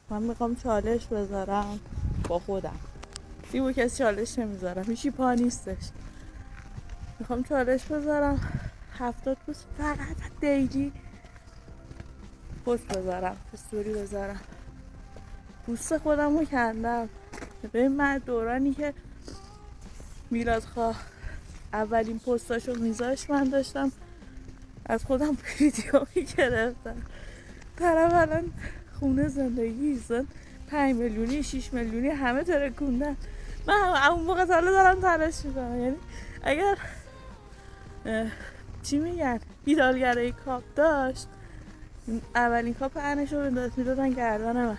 من میخوام چالش بذارم با خودم. دیگه کسی چالش نمیذارم، هیچی پا نیستش. میخوام چالش بذارم 70 پوست فقط دیلی پست بذارم، استوری بذارم. پوست خودم رو کندم. ببین من دورانی که میلاد خواه اولین پستاشو میذاش من داشتم از خودم ویدیو میگرفتم. طرف الان خونه زندگی 5 میلیونی 6 میلیونی همه ترکوندن. من اون موقع ساله دارم تلاش میکنم. یعنی اگر چی میگن بیدارگرای کاپ داشت اولین کاپ انشو میدادن گردن من.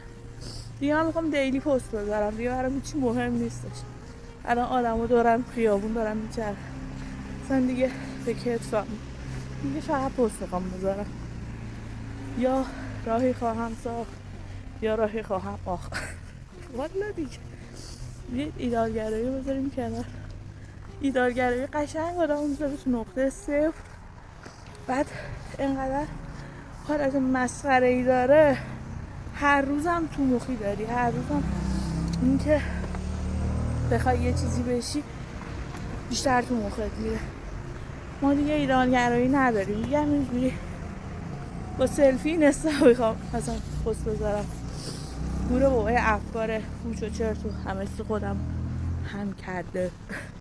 دیگه من میخوام دیلی پست بذارم، دیگه برام هیچی مهم نیستش. الان آدمو دارن خیابون دارن میچرخن اصلا دیگه به کتفم دیگه فقط پست میخوام بذارم. یا راهی خواهم ساخت یا راهی خواهم آخ والا دیگه یه ایدالگرایی بذاریم کنار. ایدالگرایی قشنگ آدم میذاره تو نقطه صفر. بعد انقدر حالت مسخره ای داره، هر روزم تو مخی داری، هر روزم این که بخوای یه چیزی بشی بیشتر تو مخت میره. ما دیگه ایدالگرایی نداریم دیگه، همینجوری با سلفی نستا میخوام مثلا پست بذارم. گوره بابای افکار پوچ و چرت و همه خودم هم کرده.